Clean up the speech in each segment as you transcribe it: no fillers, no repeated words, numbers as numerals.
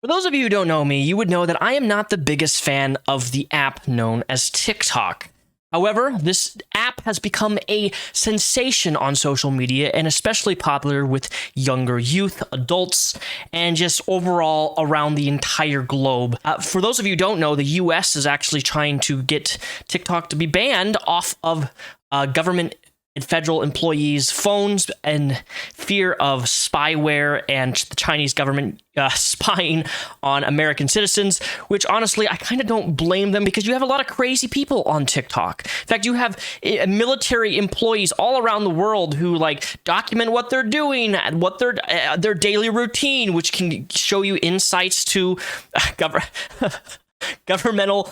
For those of you who don't know me, you would know that I am not the biggest fan of the app known as TikTok. However, this app has become a sensation on social media and especially popular with younger youth, adults, and just overall around the entire globe. For those of you who don't know, the US is actually trying to get TikTok to be banned off of government and federal employees' phones and fear of spyware and the Chinese government spying on American citizens, which honestly, I kind of don't blame them because you have a lot of crazy people on TikTok. In fact, you have military employees all around the world who document what they're doing, what their daily routine, which can show you insights to governmental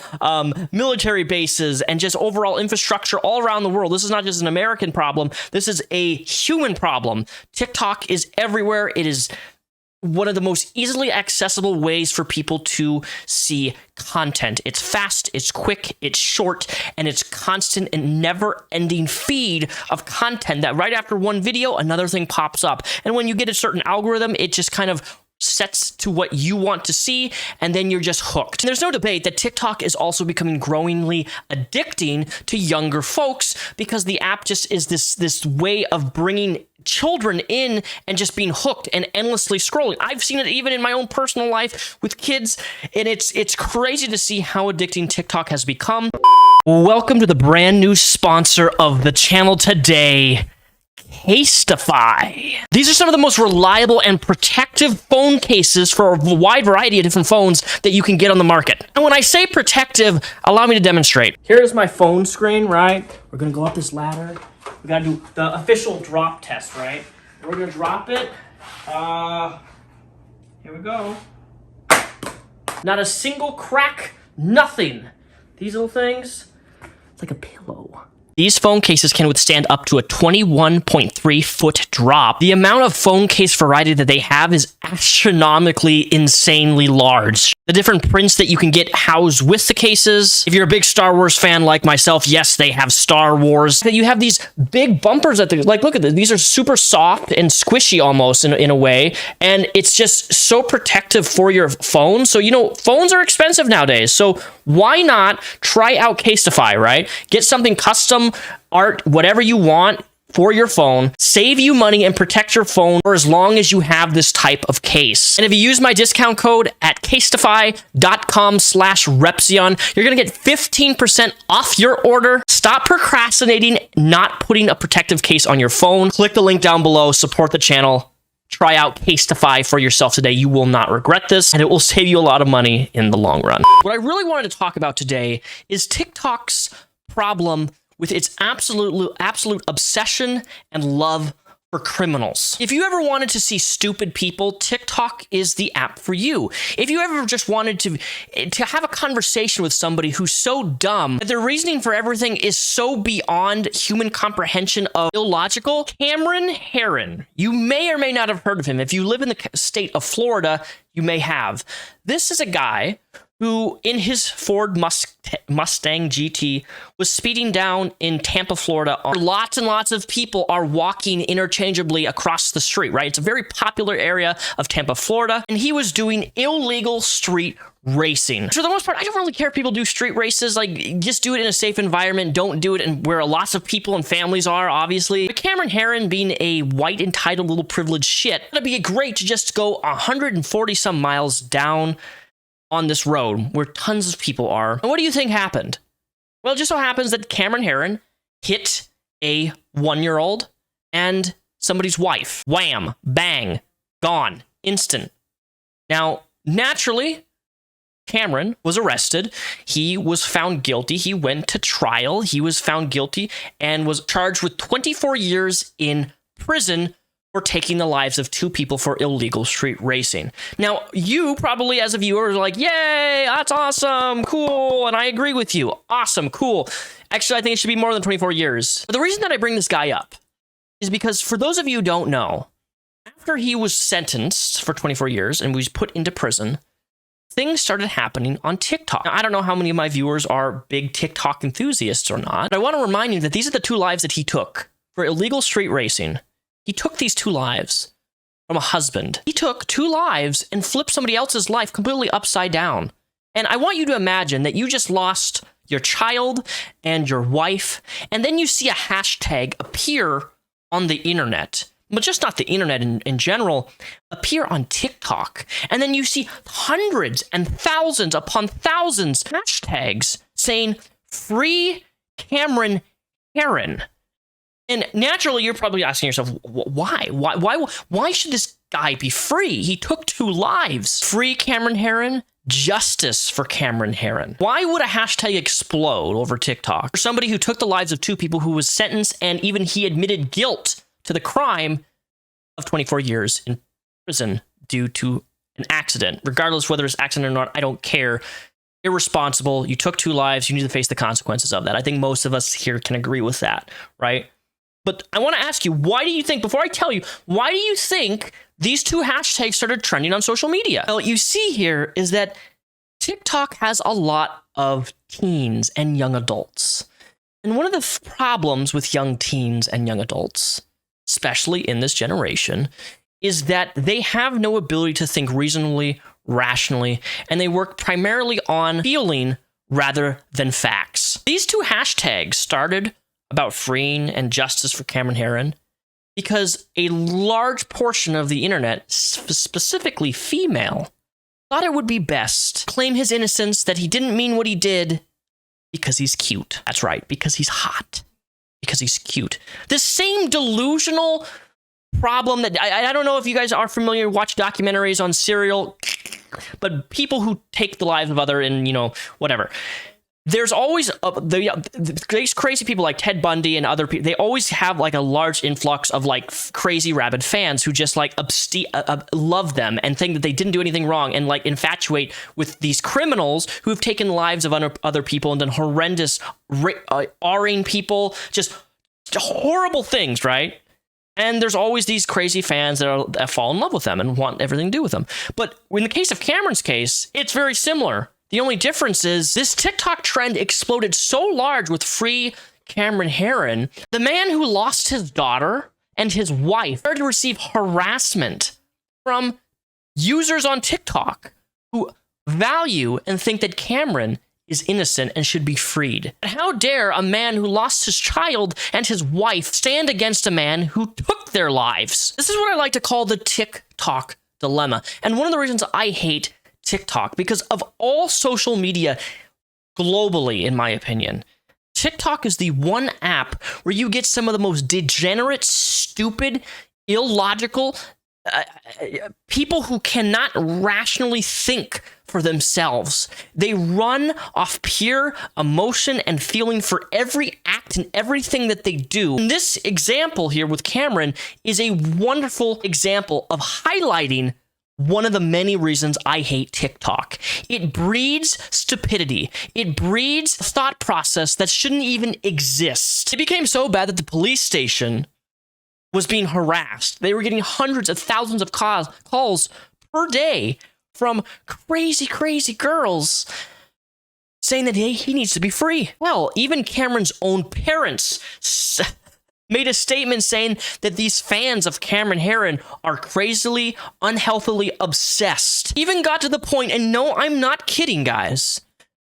military bases and just overall infrastructure all around the world. This is not just an American problem. This is a human problem. TikTok is everywhere. It is one of the most easily accessible ways for people to see content. It's fast, it's quick, it's short, and it's constant and never-ending feed of content that right after one video, another thing pops up. And when you get a certain algorithm, it just kind of sets to what you want to see, and then you're just hooked. And there's no debate that TikTok is also becoming growingly addicting to younger folks because the app just is this way of bringing children in and just being hooked and endlessly scrolling. I've seen it even in my own personal life with kids, and it's crazy to see how addicting TikTok has become. Welcome to the brand new sponsor of the channel today, Casetify. These are some of the most reliable and protective phone cases for a wide variety of different phones that you can get on the market. And when I say protective, allow me to demonstrate. Here's my phone screen, right? We're gonna go up this ladder. We gotta do the official drop test, right? We're gonna drop it. Here we go. Not a single crack, nothing. These little things, it's like a pillow. These phone cases can withstand up to a 21.3 foot drop. The amount of phone case variety that they have is astronomically insanely large. The different prints that you can get housed with the cases. If you're a big Star Wars fan like myself, yes, they have Star Wars. You have these big bumpers at the, look at this. These are super soft and squishy almost in a way. And it's just so protective for your phone. So, phones are expensive nowadays. So why not try out Casetify, right? Get something custom, art, whatever you want for your phone, save you money and protect your phone for as long as you have this type of case. And if you use my discount code at casetify.com/Repzion, you're going to get 15% off your order. Stop procrastinating, not putting a protective case on your phone. Click the link down below, support the channel. Try out Casetify for yourself today. You will not regret this, and it will save you a lot of money in the long run. What I really wanted to talk about today is TikTok's problem with its absolute obsession and love for criminals. If you ever wanted to see stupid people, TikTok is the app for you. If you ever just wanted to have a conversation with somebody who's so dumb that their reasoning for everything is so beyond human comprehension of illogical, Herron, you may or may not have heard of him. If you live in the state of Florida, you may have. This is a guy who, in his Ford Mustang GT, was speeding down in Tampa, Florida. Lots and lots of people are walking interchangeably across the street, right? It's a very popular area of Tampa, Florida, and he was doing illegal street racing. For the most part, I don't really care if people do street races. Just do it in a safe environment. Don't do it where lots of people and families are, obviously. But Herron, being a white, entitled little privileged shit, it'd be great to just go 140 some miles down on this road where tons of people are. And what do you think happened? Well, it just so happens that Herron hit a 1-year-old and somebody's wife. Wham, bang, gone, instant. Now, naturally, Cameron was arrested. He was found guilty. He went to trial. He was found guilty and was charged with 24 years in prison for taking the lives of 2 people for illegal street racing. Now, you probably as a viewer are like, yay, that's awesome, cool, and I agree with you. Awesome, cool. Actually, I think it should be more than 24 years. But the reason that I bring this guy up is because for those of you who don't know, after he was sentenced for 24 years and was put into prison, things started happening on TikTok. Now, I don't know how many of my viewers are big TikTok enthusiasts or not, but I want to remind you that these are the 2 lives that he took for illegal street racing. He took these 2 lives from a husband. He took 2 lives and flipped somebody else's life completely upside down. And I want you to imagine that you just lost your child and your wife, and then you see a hashtag appear on the internet, but just not the internet in general, appear on TikTok. And then you see hundreds and thousands upon thousands hashtags saying, "Free Cameron Herron." And naturally, you're probably asking yourself, why? Why should this guy be free? He took 2 lives. Free Cameron Herron, justice for Cameron Herron. Why would a hashtag explode over TikTok for somebody who took the lives of 2 people who was sentenced and even he admitted guilt to the crime of 24 years in prison due to an accident? Regardless whether it's accident or not, I don't care. Irresponsible. You took 2 lives. You need to face the consequences of that. I think most of us here can agree with that, right? But I want to ask you, why do you think, before I tell you, why do you think these 2 hashtags started trending on social media? Well, what you see here is that TikTok has a lot of teens and young adults. And one of the problems with young teens and young adults, especially in this generation, is that they have no ability to think reasonably, rationally, and they work primarily on feeling rather than facts. These 2 hashtags started about freeing and justice for Cameron Herron because a large portion of the internet, specifically female, thought it would be best to claim his innocence, that he didn't mean what he did because he's cute. That's right, because he's hot, because he's cute. This same delusional problem that I don't know if you guys are familiar, watch documentaries on serial, but people who take the lives of other and, whatever. There's always these crazy people like Ted Bundy and other people. They always have like a large influx of like crazy rabid fans who just like love them and think that they didn't do anything wrong and like infatuate with these criminals who have taken lives of other people and done horrendous R-ing people, just horrible things, right? And there's always these crazy fans that fall in love with them and want everything to do with them. But in the case of Cameron's case, it's very similar. The only difference is this TikTok trend exploded so large with free Cameron Herron. The man who lost his daughter and his wife started to receive harassment from users on TikTok who value and think that Cameron is innocent and should be freed. And how dare a man who lost his child and his wife stand against a man who took their lives? This is what I like to call the TikTok dilemma. And one of the reasons I hate TikTok, because of all social media globally, in my opinion, TikTok is the one app where you get some of the most degenerate, stupid, illogical people who cannot rationally think for themselves. They run off pure emotion and feeling for every act and everything that they do. And this example here with Cameron is a wonderful example of highlighting one of the many reasons I hate TikTok. It breeds stupidity. It breeds a thought process that shouldn't even exist. It became so bad that the police station was being harassed. They were getting hundreds of thousands of calls per day from crazy girls saying that he needs to be free. Well, even Cameron's own parents made a statement saying that these fans of Cameron Herron are crazily, unhealthily obsessed. Even got to the point, and no, I'm not kidding, guys,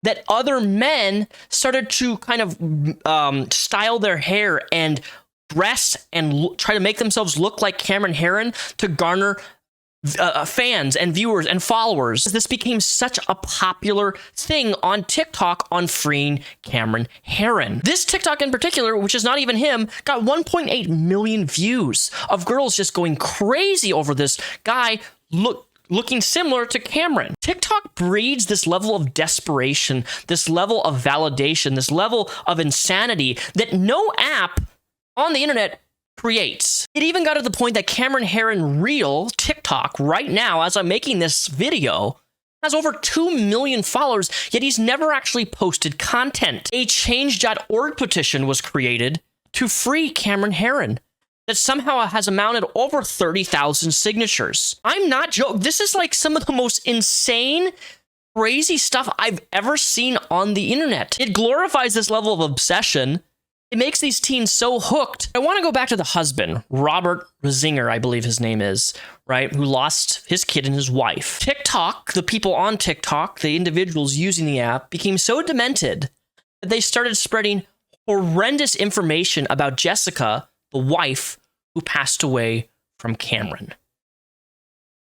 that other men started to kind of style their hair and dress and try to make themselves look like Cameron Herron to garner fans and viewers and followers. This became such a popular thing on TikTok on freeing Cameron Herron. This TikTok in particular, which is not even him, got 1.8 million views of girls just going crazy over this guy looking similar to Cameron. TikTok breeds this level of desperation, this level of validation, this level of insanity that no app on the internet creates. It even got to the point that Cameron Herron Reel TikTok right now, as I'm making this video, has over 2 million followers, yet he's never actually posted content. A change.org petition was created to free Cameron Herron that somehow has amounted over 30,000 signatures. I'm not joking. This is like some of the most insane, crazy stuff I've ever seen on the internet. It glorifies this level of obsession It makes these teens so hooked. I want to go back to the husband, Robert Risinger, I believe his name is, right? Who lost his kid and his wife. TikTok, the people on TikTok, the individuals using the app, became so demented that they started spreading horrendous information about Jessica, the wife, who passed away from Cameron.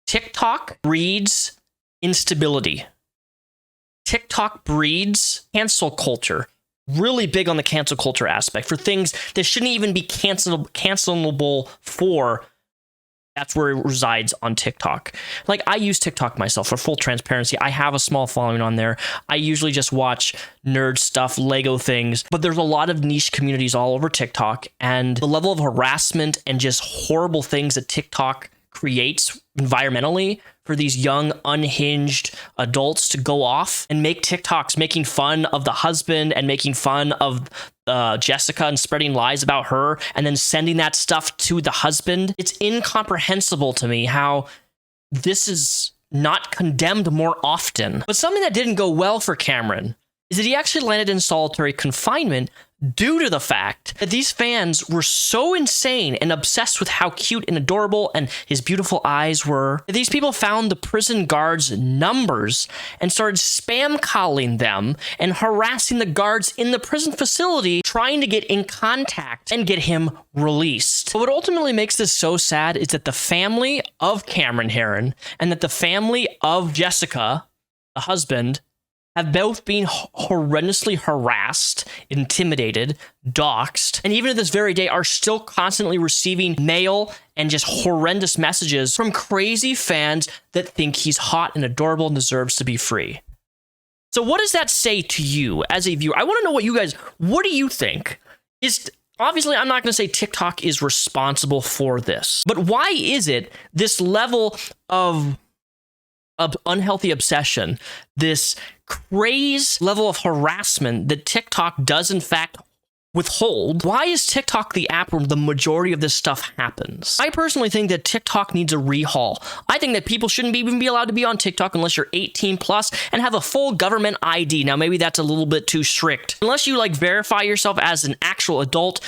TikTok breeds instability. TikTok breeds cancel culture. Really big on the cancel culture aspect for things that shouldn't even be cancelable for. That's where it resides on TikTok. Like, I use TikTok myself for full transparency. I have a small following on there. I usually just watch nerd stuff, Lego things, but there's a lot of niche communities all over TikTok, and the level of harassment and just horrible things that TikTok creates environmentally for these young, unhinged adults to go off and make TikToks making fun of the husband and making fun of Jessica and spreading lies about her and then sending that stuff to the husband. It's incomprehensible to me how this is not condemned more often. But something that didn't go well for Cameron is that he actually landed in solitary confinement due to the fact that these fans were so insane and obsessed with how cute and adorable and his beautiful eyes were, that these people found the prison guards' numbers and started spam calling them and harassing the guards in the prison facility, trying to get in contact and get him released. But what ultimately makes this so sad is that the family of Cameron Herron and that the family of Jessica, the husband, have both been horrendously harassed, intimidated, doxxed, and even to this very day are still constantly receiving mail and just horrendous messages from crazy fans that think he's hot and adorable and deserves to be free. So what does that say to you as a viewer? I want to know what do you think? Obviously, I'm not going to say TikTok is responsible for this, but why is it this level of unhealthy obsession, this craze level of harassment that TikTok does in fact withhold? Why is TikTok the app where the majority of this stuff happens? I personally think that TikTok needs a rehaul. I think that people shouldn't even be allowed to be on TikTok unless you're 18 plus and have a full government ID. Now, maybe that's a little bit too strict. Unless you verify yourself as an actual adult,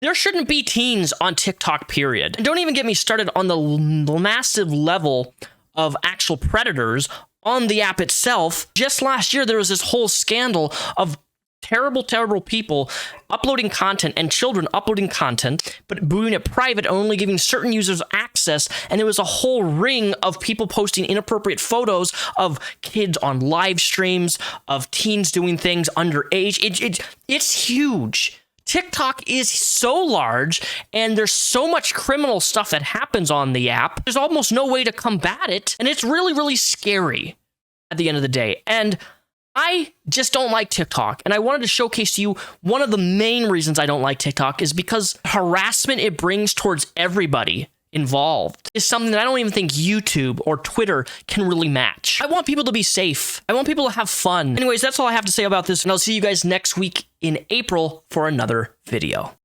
there shouldn't be teens on TikTok, period. And don't even get me started on the massive level of actual predators on the app itself. Just last year, there was this whole scandal of terrible people uploading content and children uploading content, but doing it private, only giving certain users access. And there was a whole ring of people posting inappropriate photos of kids on live streams, of teens doing things underage. It's huge. TikTok is so large, and there's so much criminal stuff that happens on the app. There's almost no way to combat it, and it's really, really scary at the end of the day. And I just don't like TikTok, and I wanted to showcase to you one of the main reasons I don't like TikTok is because harassment it brings towards everybody involved is something that I don't even think YouTube or Twitter can really match. I want people to be safe. I want people to have fun. Anyways, that's all I have to say about this, and I'll see you guys next week in April for another video.